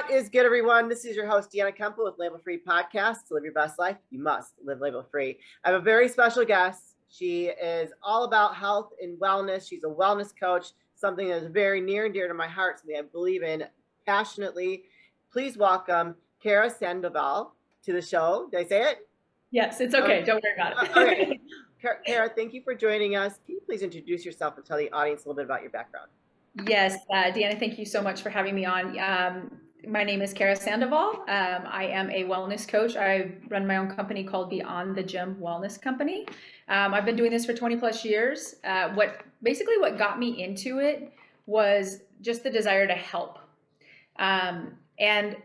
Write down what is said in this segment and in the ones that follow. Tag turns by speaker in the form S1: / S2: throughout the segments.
S1: What is good, everyone? This is your host, Deanna Kemple with Label Free Podcast. To live your best life, you must live label free. I have a very special guest. She is all about health and wellness. She's a wellness coach, something that is very near and dear to my heart, something I believe in passionately. Please welcome Kara Sandoval to the show. Did I say it?
S2: Yes, it's okay. Don't worry about it.
S1: Okay. Kara, thank you for joining us. Can you please introduce yourself and tell the audience a little bit about your background?
S2: Yes, Deanna, thank you so much for having me on. My name is Kara Sandoval. I am a wellness coach. I run my own company called Beyond the Gym Wellness Company. I've been doing this for 20 plus years. What got me into it was just the desire to help. And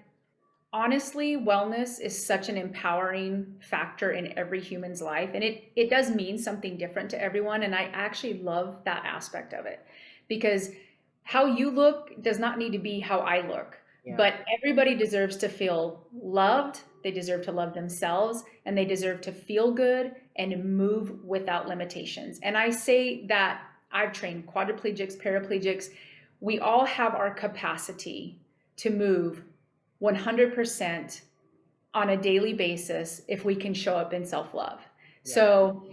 S2: honestly, wellness is such an empowering factor in every human's life. And it does mean something different to everyone. And I actually love that aspect of it, because how you look does not need to be how I look. Yeah. But everybody deserves to feel loved. They deserve to love themselves, and they deserve to feel good and move without limitations. And I say that I've trained quadriplegics, paraplegics. We all have our capacity to move 100% on a daily basis if we can show up in self-love. Yeah. So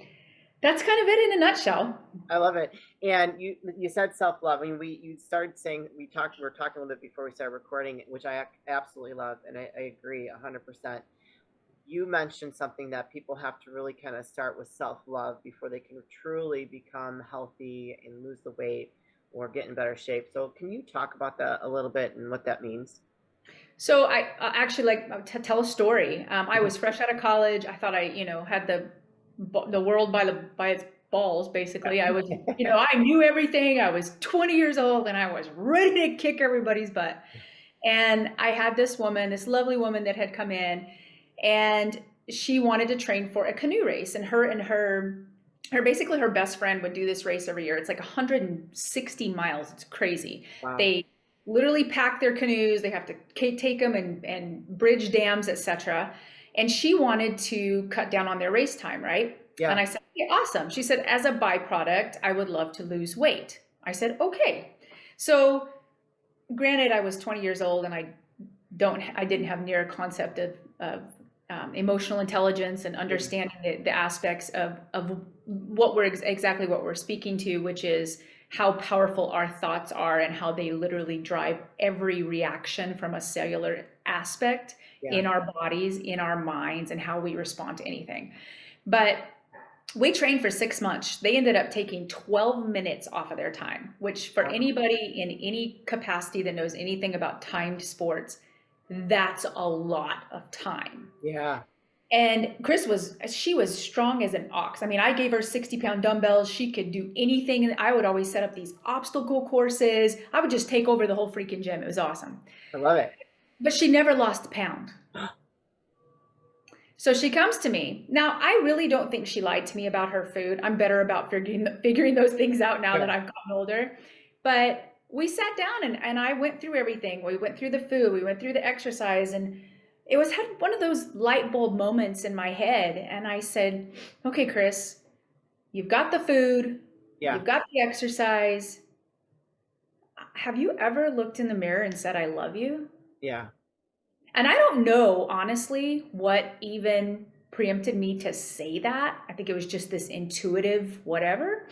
S2: that's kind of it in a nutshell.
S1: I love it. And you said self-love. I mean, you started saying, we were talking a little bit before we started recording, which I absolutely love. And I agree 100%. You mentioned something that people have to really kind of start with self-love before they can truly become healthy and lose the weight or get in better shape. So can you talk about that a little bit and what that means?
S2: So I actually like to tell a story. I was fresh out of college. I thought I, had the world by its balls, basically. I was, I knew everything. I was 20 years old and I was ready to kick everybody's butt. And I had this lovely woman that had come in, and she wanted to train for a canoe race. And her best friend would do this race every year. It's like 160 miles. It's crazy. Wow. They literally pack their canoes. They have to take them and bridge dams, etc. And she wanted to cut down on their race time, right? Yeah. And I said, okay, awesome. She said, as a byproduct, I would love to lose weight. I said, okay. So granted, I was 20 years old and I didn't have near a concept of emotional intelligence and understanding the aspects of what exactly what we're speaking to, which is how powerful our thoughts are and how they literally drive every reaction from a cellular aspect in our bodies, in our minds, and how we respond to anything. But we trained for 6 months. They ended up taking 12 minutes off of their time, which for anybody in any capacity that knows anything about timed sports, that's a lot of time. Yeah. And she was strong as an ox. I mean, I gave her 60-pound dumbbells. She could do anything. And I would always set up these obstacle courses. I would just take over the whole freaking gym. It was awesome.
S1: I love it.
S2: But she never lost a pound. So she comes to me. Now, I really don't think she lied to me about her food. I'm better about figuring those things out now that I've gotten older. But we sat down and I went through everything. We went through the food. We went through the exercise. And it had one of those light bulb moments in my head. And I said, okay, Chris, you've got the food. Yeah. You've got the exercise. Have you ever looked in the mirror and said, I love you? Yeah. And I don't know, honestly, what even preempted me to say that. I think it was just this intuitive whatever.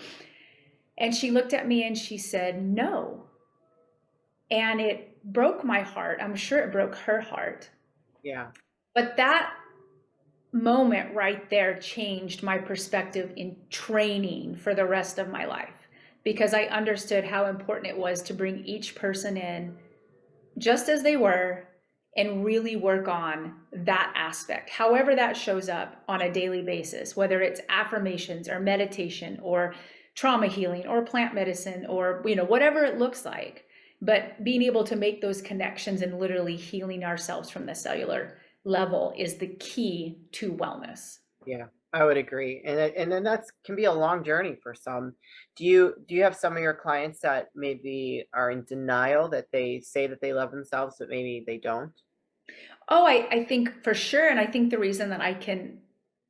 S2: And she looked at me and she said, no. And it broke my heart. I'm sure it broke her heart. Yeah. But that moment right there changed my perspective in training for the rest of my life, because I understood how important it was to bring each person in just as they were and really work on that aspect, however that shows up on a daily basis, whether it's affirmations or meditation or trauma healing or plant medicine or, whatever it looks like. But being able to make those connections and literally healing ourselves from the cellular level is the key to wellness.
S1: Yeah, I would agree. And then that can be a long journey for some. Do you have some of your clients that maybe are in denial, that they say that they love themselves, but maybe they don't?
S2: Oh, I think for sure. And I think the reason that I can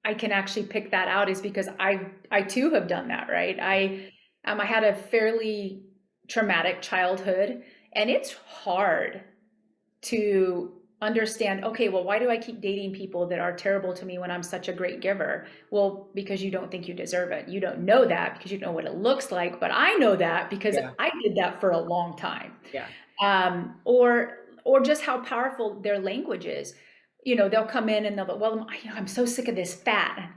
S2: actually pick that out is because I too have done that, right? I had a fairly traumatic childhood, and it's hard to understand, okay, well, why do I keep dating people that are terrible to me when I'm such a great giver? Well, because you don't think you deserve it. You don't know that because you don't know what it looks like, but I know that because
S1: Yeah.
S2: I did that for a long time.
S1: Yeah.
S2: Or just how powerful their language is. They'll come in and they'll go, well, I'm so sick of this fat.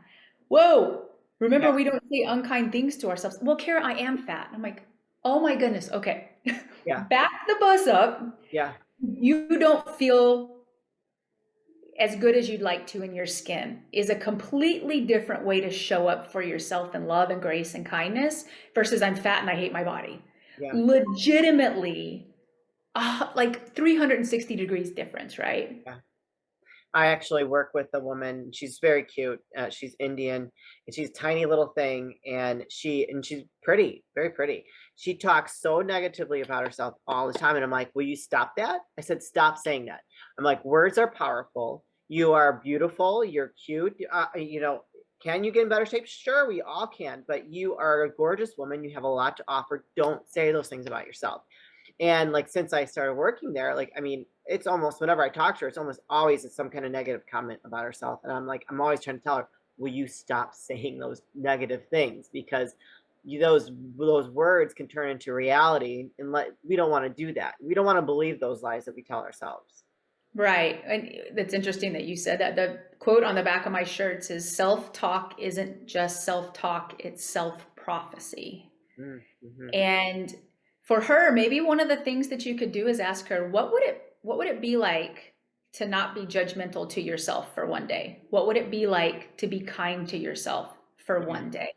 S2: Whoa, remember,
S1: Yeah.
S2: we don't say unkind things to ourselves. Well, Kara, I am fat. I'm like, oh my goodness. Okay.
S1: Yeah.
S2: Back the bus up.
S1: Yeah.
S2: You don't feel as good as you'd like to in your skin is a completely different way to show up for yourself in love and grace and kindness versus I'm fat and I hate my body.
S1: Yeah.
S2: Legitimately, like 360 degrees difference, right?
S1: Yeah. I actually work with a woman. She's very cute. She's Indian, and she's a tiny little thing, and she's pretty, very pretty. She talks so negatively about herself all the time, and I'm like, "Will you stop that?" I said, "Stop saying that." I'm like, "Words are powerful. You are beautiful. You're cute. Can you get in better shape? Sure, we all can. But you are a gorgeous woman. You have a lot to offer. Don't say those things about yourself." And like since I started working there, like I mean, it's almost whenever I talk to her, it's almost always some kind of negative comment about herself. And I'm like, I'm always trying to tell her, will you stop saying those negative things? Because those words can turn into reality, and we don't want to do that. We don't want to believe those lies that we tell ourselves.
S2: Right. And it's interesting that you said that. The quote on the back of my shirt says, self-talk isn't just self-talk, it's self-prophecy.
S1: Mm-hmm.
S2: And for her, maybe one of the things that you could do is ask her, what would it be like to not be judgmental to yourself for one day? What would it be like to be kind to yourself for one day?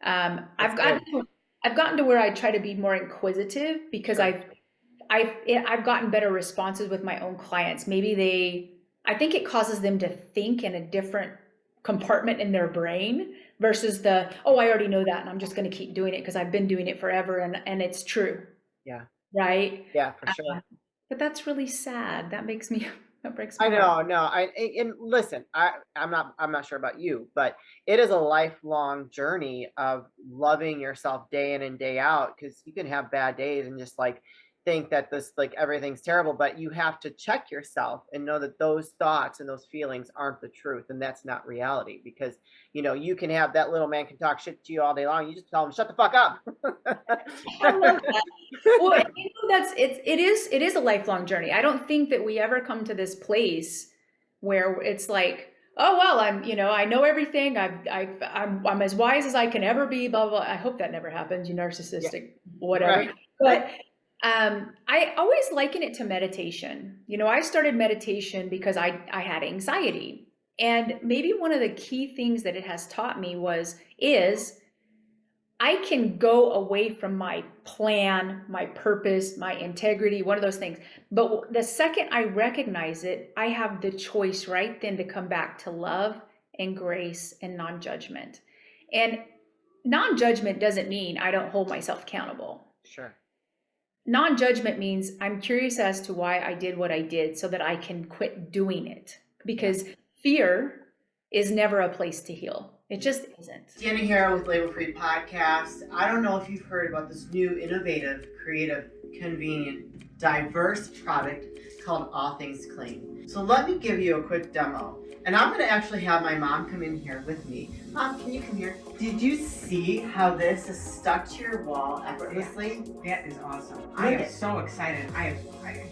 S2: I've gotten to where I try to be more inquisitive because
S1: Sure.
S2: I've gotten better responses with my own clients. I think it causes them to think in a different compartment in their brain versus oh, I already know that and I'm just going to keep doing it because I've been doing it forever and it's true.
S1: Yeah.
S2: Right.
S1: Yeah, for sure.
S2: But that's really sad. That breaks my
S1: I
S2: heart.
S1: know, no, and listen, I'm not sure about you, but it is a lifelong journey of loving yourself day in and day out, because you can have bad days and just like think that this like everything's terrible, but you have to check yourself and know that those thoughts and those feelings aren't the truth, and that's not reality, because you can have that little man can talk shit to you all day long. You just tell him shut the fuck up.
S2: I love that. Well, it is a lifelong journey. I don't think that we ever come to this place where it's like, oh well, I know everything. I'm as wise as I can ever be. Blah blah. I hope that never happens. You
S1: Yeah,
S2: narcissistic, whatever.
S1: right.
S2: But I always liken it to meditation. I started meditation because I had anxiety, and maybe one of the key things that it has taught me is I can go away from my plan, my purpose, my integrity, one of those things. But the second I recognize it, I have the choice right then to come back to love and grace and non-judgment. And non-judgment doesn't mean I don't hold myself accountable.
S1: Sure.
S2: Non-judgment means I'm curious as to why I did what I did so that I can quit doing it. Because fear is never a place to heal. It just isn't.
S1: Deanna here with Label Free Podcast. I don't know if you've heard about this new, innovative, creative, convenient, diverse product called All Things Clean. So let me give you a quick demo. And I'm going to actually have my mom come in here with me. Mom, can you come here? Did you see how this is stuck to your wall effortlessly?
S3: That is awesome. I am so excited. I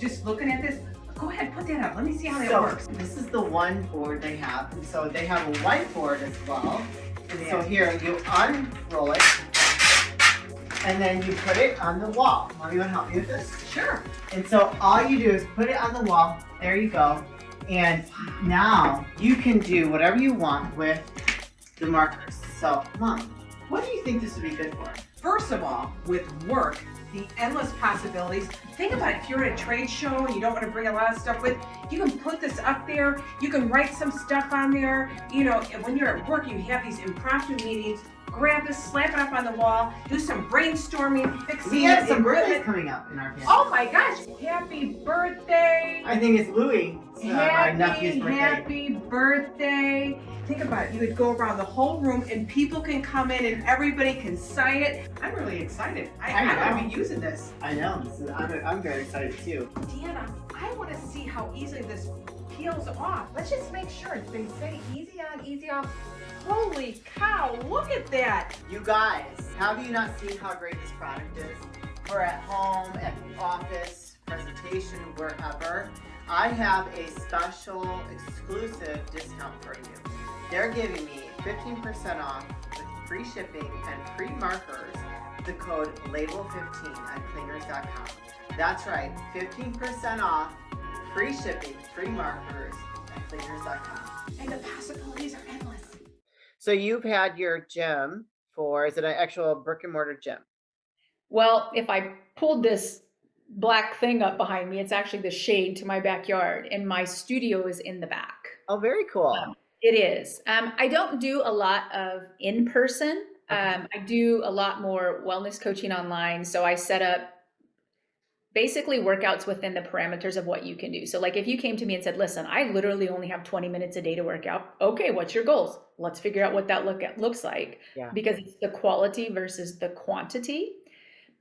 S3: just looking at this. Go ahead, put that up. Let me see how that works.
S1: This is the one board they have. And so they have a whiteboard as well. And so here, you unroll it, and then you put it on the wall. Mom, you want to help me with this?
S3: Sure.
S1: And so all you do is put it on the wall. There you go. And now you can do whatever you want with the markers. So, Mom, what do you think this would be good for?
S3: First of all, with work, the endless possibilities. Think about it. If you're at a trade show and you don't want to bring a lot of stuff with, you can put this up there. You can write some stuff on there. When you're at work, you have these impromptu meetings. Grab this, slap it up on the wall, do some brainstorming, fixing.
S1: We have some birthdays coming up in our family.
S3: Oh my gosh! Happy birthday!
S1: I think it's Louis, my nephew's birthday.
S3: Happy birthday! Think about it. You would go around the whole room and people can come in and everybody can sign it. I'm really excited. I'm going to be using this.
S1: I know. I'm very excited too.
S3: Deanna, I want to see how easily this peels off. Let's just make sure. They say easy on, easy off. Holy cow, look at that.
S1: You guys, have you not seen how great this product is? For at home, at the office, presentation, wherever. I have a special exclusive discount for you. They're giving me 15% off with free shipping and free markers. The code label15 at cleaners.com. That's right, 15% off, free shipping, free markers at cleaners.com.
S3: And the possibilities are endless.
S1: So you've had your gym for, is it an actual brick and mortar gym?
S2: Well, if I pulled this black thing up behind me, it's actually the shade to my backyard, and my studio is in the back.
S1: Oh, very cool.
S2: It is. I don't do a lot of in-person. I do a lot more wellness coaching online. So I set up basically workouts within the parameters of what you can do. So like if you came to me and said, listen, I literally only have 20 minutes a day to work out. Okay, what's your goals? Let's figure out what that looks like.
S1: Yeah.
S2: Because it's the quality versus the quantity.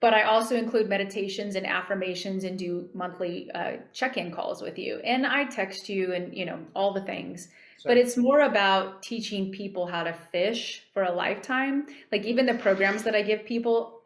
S2: But I also include meditations and affirmations and do monthly check-in calls with you. And I text you and, all the things.
S1: Sure.
S2: But it's more about teaching people how to fish for a lifetime. Like even the programs that I give people,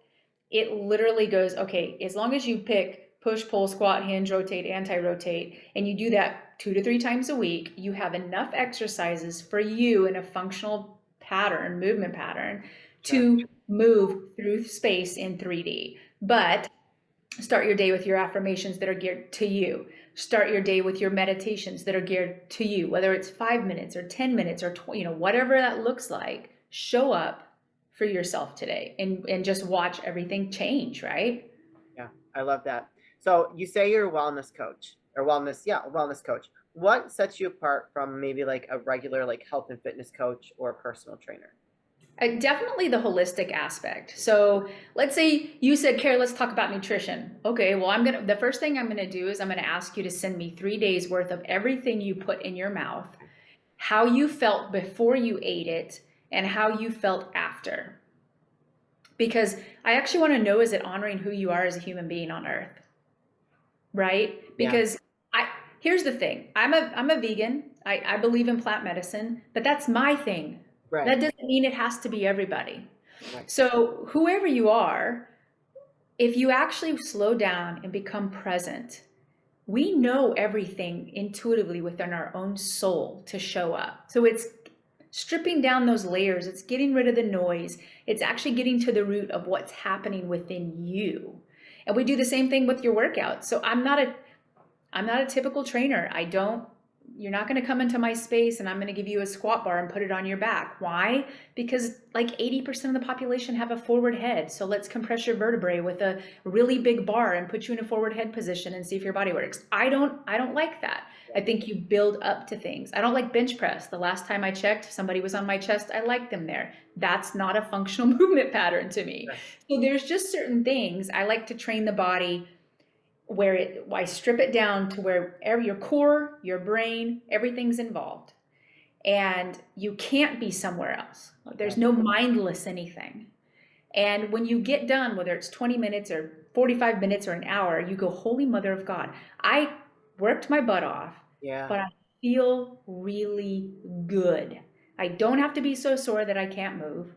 S2: it literally goes, okay, as long as you pick push, pull, squat, hinge, rotate, anti-rotate, and you do that 2 to 3 times a week, you have enough exercises for you in a functional pattern, movement pattern, to move through space in 3D. But start your day with your affirmations that are geared to you. Start your day with your meditations that are geared to you, whether it's 5 minutes or 10 minutes or whatever that looks like. Show up for yourself today and just watch everything change, right?
S1: Yeah, I love that. So you say you're a wellness coach or wellness coach. What sets you apart from maybe like a regular like health and fitness coach or a personal trainer?
S2: Definitely the holistic aspect. So let's say you said, Kara, let's talk about nutrition. Okay, well, the first thing I'm gonna do is I'm gonna ask you to send me 3 days worth of everything you put in your mouth, how you felt before you ate it, and how you felt after. Because I actually want to know, is it honoring who you are as a human being on earth? Right? Because here's the thing. I'm a vegan. I believe in plant medicine, but that's my thing.
S1: Right.
S2: That doesn't mean it has to be everybody.
S1: Right.
S2: So whoever you are, if you actually slow down and become present, we know everything intuitively within our own soul to show up. So it's stripping down those layers. It's getting rid of the noise. It's actually getting to the root of what's happening within you. And we do the same thing with your workouts. So I'm not a typical trainer. You're not going to come into my space and I'm going to give you a squat bar and put it on your back. Why? Because like 80% of the population have a forward head. So let's compress your vertebrae with a really big bar and put you in a forward head position and see if your body works. I don't like that. I think you build up to things. I don't like bench press. The last time I checked, somebody was on my chest. I liked them there. That's not a functional movement pattern to me. So there's just certain things. I like to train the body where I strip it down to where your core, your brain, everything's involved. And you can't be somewhere else. There's no mindless anything. And when you get done, whether it's 20 minutes or 45 minutes or an hour, you go, holy mother of God, I worked my butt off, but I feel really good. I don't have to be so sore that I can't move.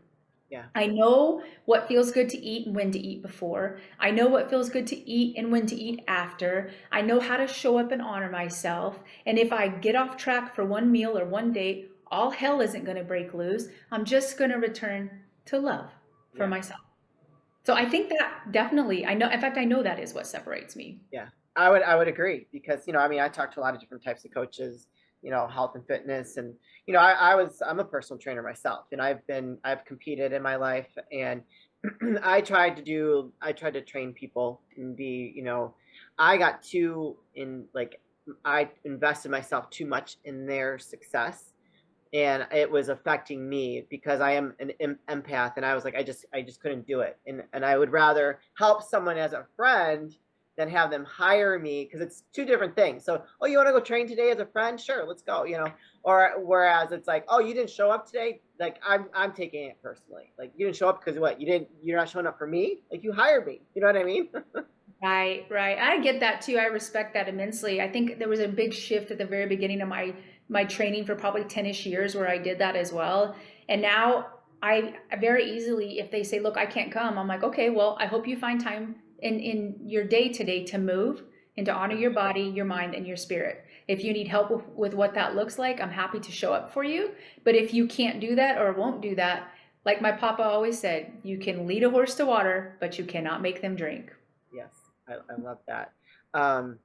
S1: Yeah.
S2: I know what feels good to eat and when to eat before. I know what feels good to eat and when to eat after. I know how to show up and honor myself. And if I get off track for one meal or one date, all hell isn't going to break loose. I'm just going to return to love for myself. So I think that definitely, in fact, I know that is what separates me.
S1: Yeah, I would agree because, I talked to a lot of different types of coaches, health and fitness. And, I'm a personal trainer myself, and I've competed in my life, and I tried to train people and be, I invested myself too much in their success, and it was affecting me because I am an empath, and I was like, I just couldn't do it. And I would rather help someone as a friend than have them hire me, because it's two different things. So, oh, you want to go train today as a friend? Sure, let's go, Or whereas it's like, oh, you didn't show up today? Like I'm taking it personally. Like, you didn't show up because what? You're not showing up for me? Like, you hired me. You know what I mean?
S2: Right, right. I get that too. I respect that immensely. I think there was a big shift at the very beginning of my training for probably 10-ish years where I did that as well. And now I very easily, if they say, look, I can't come, I'm like, okay, well, I hope you find time in your day today to move and to honor your body, your mind, and your spirit. If you need help with what that looks like, I'm happy to show up for you. But if you can't do that or won't do that, like my papa always said, you can lead a horse to water, but you cannot make them drink.
S1: Yes, I love that. Um,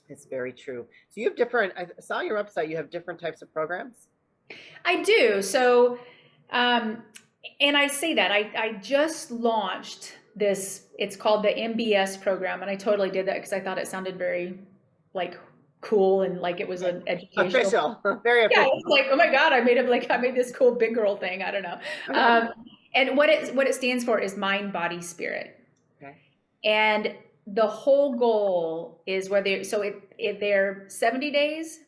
S1: it's very true. So you have different, I saw on your website, you have different types of programs.
S2: I do. So, um, and I say that I just launched this, it's called the MBS program. And I totally did that because I thought it sounded very like cool and like it was an educational.
S1: Official, very
S2: Yeah,
S1: official.
S2: it's like, oh my God, I made this cool big girl thing. I don't know. Um, and what it stands for is mind, body, spirit.
S1: Okay.
S2: And the whole goal is whether, so they're 70 days,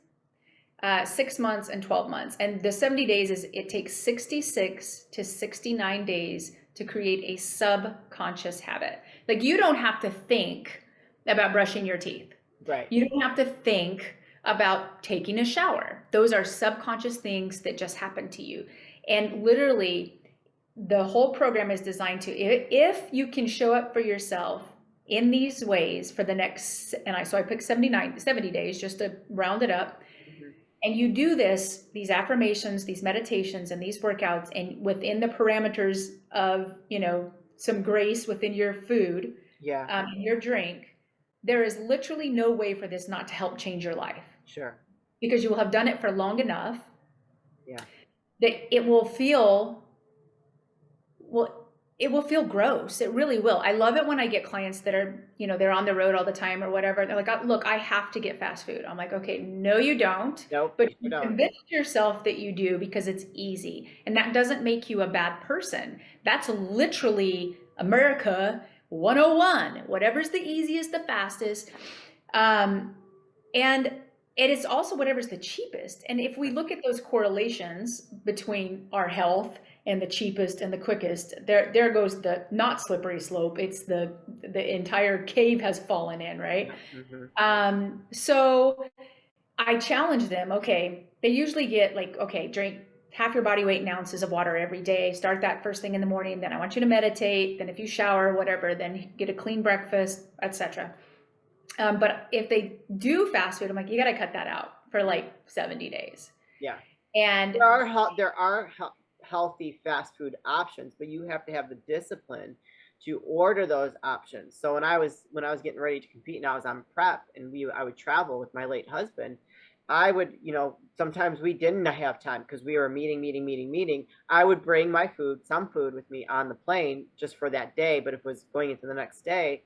S2: 6 months and 12 months. And the 70 days is it takes 66 to 69 days to create a subconscious habit. Like you don't have to think about brushing your teeth.
S1: Right.
S2: You don't have to think about taking a shower. Those are subconscious things that just happen to you. And literally the whole program is designed to, if you can show up for yourself in these ways for the next, so I picked 70 days just to round it up. And you do these affirmations, these meditations, and these workouts, and within the parameters of, some grace within your food, and your drink, there is literally no way for this not to help change your life.
S1: Sure.
S2: Because you will have done it for long enough.
S1: Yeah.
S2: That it will feel gross. It really will. I love it when I get clients that are, they're on the road all the time or whatever. They're like, look, I have to get fast food. I'm like, okay, no, you don't.
S1: Nope,
S2: but
S1: you don't.
S2: Convince yourself that you do because it's easy. And that doesn't make you a bad person. That's literally America 101. Whatever's the easiest, the fastest. And it is also whatever's the cheapest. And if we look at those correlations between our health and the cheapest and the quickest, there goes the not slippery slope. It's the entire cave has fallen in, right? Mm-hmm. So I challenge them. Okay, they usually get like, okay, drink half your body weight in ounces of water every day. Start that first thing in the morning. Then I want you to meditate. Then if you shower, whatever, then get a clean breakfast, etc. But if they do fast food, I'm like, you got to cut that out for like 70 days.
S1: Yeah.
S2: And
S1: there are healthy fast food options, but you have to have the discipline to order those options. So when I was getting ready to compete and I was on prep and I would travel with my late husband, I would, sometimes we didn't have time because we were meeting. I would bring my some food with me on the plane just for that day. But if it was going into the next day,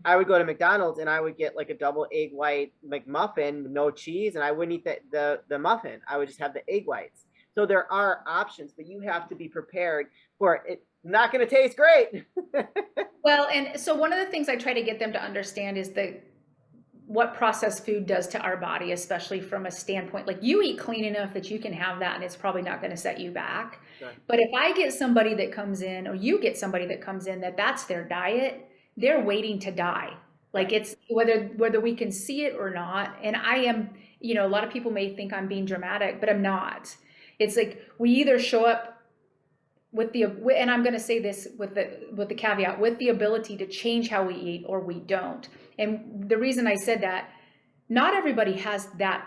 S1: I would go to McDonald's and I would get like a double egg white McMuffin, no cheese, and I wouldn't eat the muffin. I would just have the egg whites. So there are options, but you have to be prepared for it. Not going to taste great.
S2: Well, and so one of the things I try to get them to understand is what processed food does to our body, especially from a standpoint, like you eat clean enough that you can have that and it's probably not going to set you back. Sure. But if I get somebody that comes in, or you get somebody that comes in that's their diet, they're waiting to die. Like it's whether we can see it or not. And I am, a lot of people may think I'm being dramatic, but I'm not. It's like we either show up and I'm going to say this with the caveat, with the ability to change how we eat, or we don't. And the reason I said that, not everybody has that,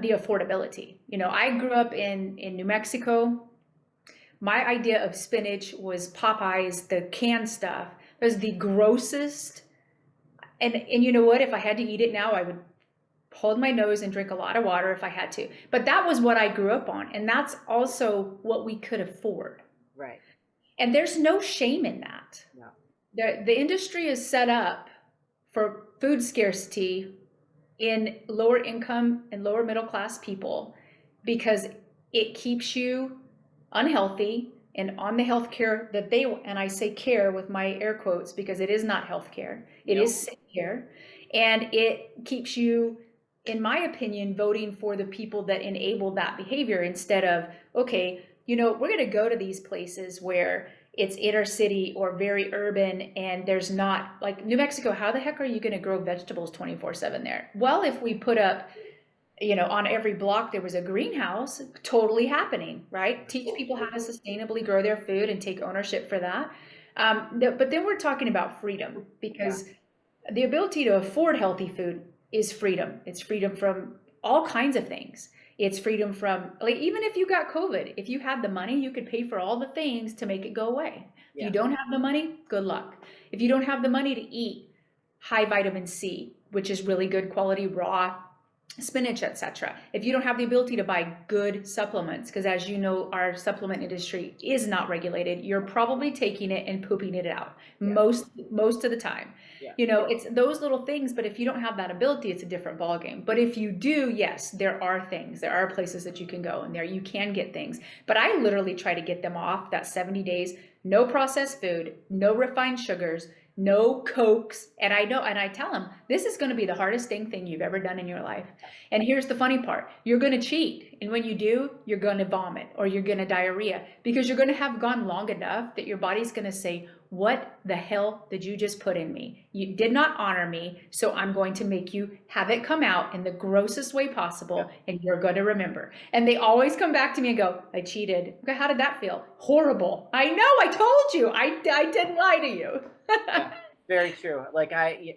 S2: the affordability. I grew up in New Mexico. My idea of spinach was Popeyes, the canned stuff. It was the grossest. And you know what? If I had to eat it now, I would hold my nose and drink a lot of water if I had to. But that was what I grew up on. And that's also what we could afford.
S1: Right.
S2: And there's no shame in that.
S1: No.
S2: The industry is set up for food scarcity in lower income and lower middle class people because it keeps you unhealthy and on the healthcare that and I say care with my air quotes because it is not healthcare. It is sick care. And it keeps you, in my opinion, voting for the people that enable that behavior instead of, okay, we're going to go to these places where it's inner city or very urban, and there's not, like New Mexico, how the heck are you going to grow vegetables 24/7 there? Well, if we put up, on every block there was a greenhouse, totally happening, right? Teach people how to sustainably grow their food and take ownership for that. But then we're talking about freedom,
S1: Yeah.
S2: because the ability to afford healthy food is freedom. It's freedom from all kinds of things. It's freedom from, like, even if you got COVID, if you had the money, you could pay for all the things to make it go away. If you
S1: Yeah.
S2: don't have the money, good luck. If you don't have the money to eat high vitamin C, which is really good quality raw spinach, etc. If you don't have the ability to buy good supplements, because as you know, our supplement industry is not regulated, you're probably taking it and pooping it out
S1: Yeah.
S2: most of the time.
S1: Yeah.
S2: It's those little things, but if you don't have that ability, it's a different ballgame. But if you do, yes, there are things, there are places that you can go, and there you can get things. But I literally try to get them off that 70 days, no processed food, no refined sugars, no cokes. And I tell them, this is going to be the hardest thing you've ever done in your life. And here's the funny part, you're going to cheat. And when you do, you're going to vomit or you're going to diarrhea, because you're going to have gone long enough that your body's going to say, what the hell did you just put in me? You did not honor me, so I'm going to make you have it come out in the grossest way possible, and you're going to remember. And they always come back to me and go, I cheated. Okay, how did that feel? Horrible. I know, I told you. I didn't lie to you.
S1: Yeah, very true. Like I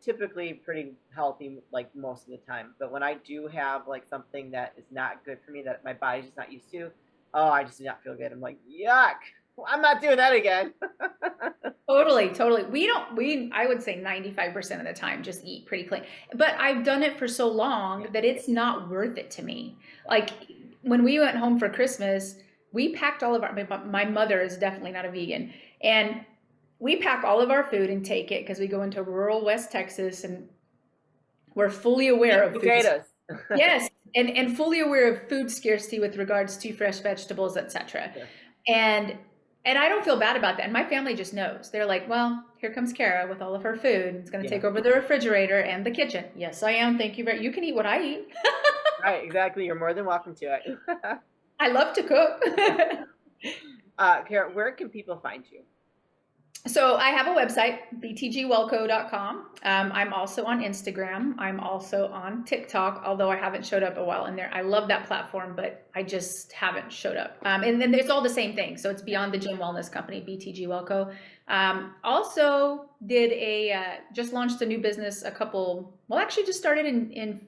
S1: typically pretty healthy like most of the time, but when I do have like something that is not good for me that my body's just not used to, oh, I just do not feel good. I'm like, yuck. I'm not doing that again.
S2: Totally, totally. I would say 95% of the time just eat pretty clean. But I've done it for so long that it's not worth it to me. Like when we went home for Christmas, we packed all of my mother is definitely not a vegan. And we pack all of our food and take it because we go into rural West Texas, and we're fully aware
S1: Eat
S2: of food.
S1: potatoes.
S2: Yes, and fully aware of food scarcity with regards to fresh vegetables, etc.
S1: Yeah.
S2: And and I don't feel bad about that. And my family just knows. They're like, well, here comes Kara with all of her food. It's going to
S1: Yeah.
S2: take over the refrigerator and the kitchen. Yes, I am. Thank you very. You can eat what I eat.
S1: Right, exactly. You're more than welcome to it.
S2: I love to cook.
S1: Kara, where can people find you?
S2: So I have a website, btgwellco.com. I'm also on Instagram. I'm also on TikTok, although I haven't showed up a while in there. I love that platform, but I just haven't showed up. And then it's all the same thing. So it's Beyond the Gym Wellness Company, BTG Wellco. Also just launched a new business actually just started in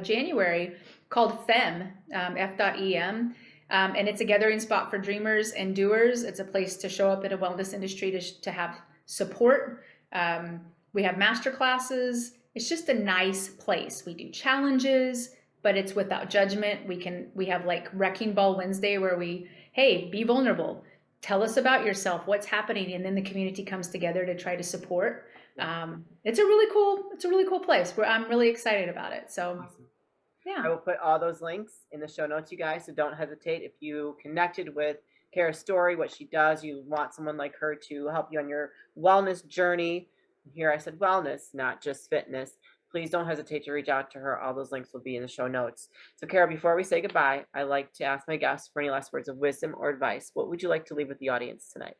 S2: January, called FEM, F.EM. And it's a gathering spot for dreamers and doers. It's a place to show up in a wellness industry to have support. We have master classes. It's just a nice place. We do challenges, but it's without judgment. We have like Wrecking Ball Wednesday where hey, be vulnerable. Tell us about yourself, what's happening, and then the community comes together to try to support. It's a really cool place where I'm really excited about it. So
S1: Awesome.
S2: yeah.
S1: I will put all those links in the show notes, you guys. So don't hesitate. If you connected with Kara's story, what she does, you want someone like her to help you on your wellness journey. Here I said wellness, not just fitness. Please don't hesitate to reach out to her. All those links will be in the show notes. So, Kara, before we say goodbye, I like to ask my guests for any last words of wisdom or advice. What would you like to leave with the audience tonight?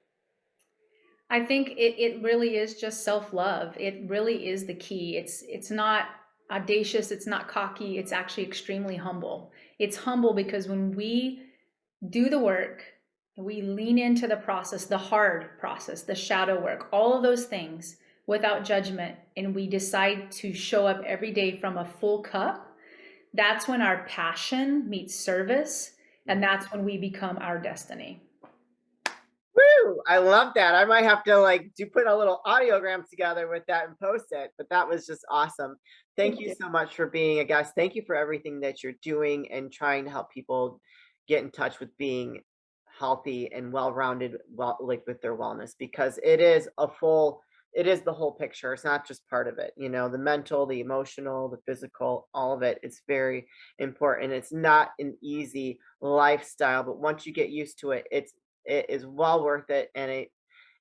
S2: I think it really is just self-love. It really is the key. It's not audacious, it's not cocky, it's actually extremely humble. It's humble because when we do the work, we lean into the process, the hard process, the shadow work, all of those things without judgment, and we decide to show up every day from a full cup, that's when our passion meets service, and that's when we become our destiny.
S1: Woo! I love that. I might have to put a little audiograms together with that and post it. But that was just awesome. Thank you so much for being a guest. Thank you for everything that you're doing and trying to help people get in touch with being healthy and well-rounded, with their wellness, because it is the whole picture. It's not just part of it. The mental, the emotional, the physical, all of it. It's very important. It's not an easy lifestyle, but once you get used to it, it is well worth it, and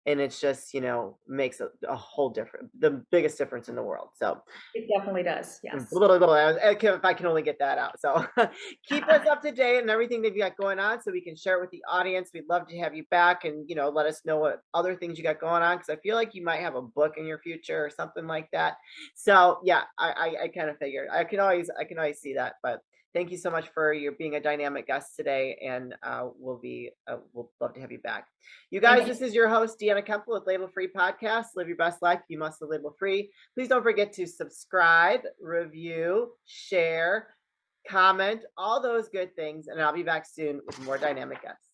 S1: and it's just, makes a whole difference, the biggest difference in the world. So
S2: It definitely does. Yes.
S1: if I can only get that out. So keep us up to date and everything that you got going on so we can share it with the audience. We'd love to have you back and, let us know what other things you got going on. Cause I feel like you might have a book in your future or something like that. So yeah, I kind of figured I can always see that, but thank you so much for your being a dynamic guest today. And we'll love to have you back. You guys,
S2: Thank you.
S1: this is your host, Deanna Kemple with Label Free Podcast. Live your best life. You must live label free. Please don't forget to subscribe, review, share, comment, all those good things. And I'll be back soon with more dynamic guests.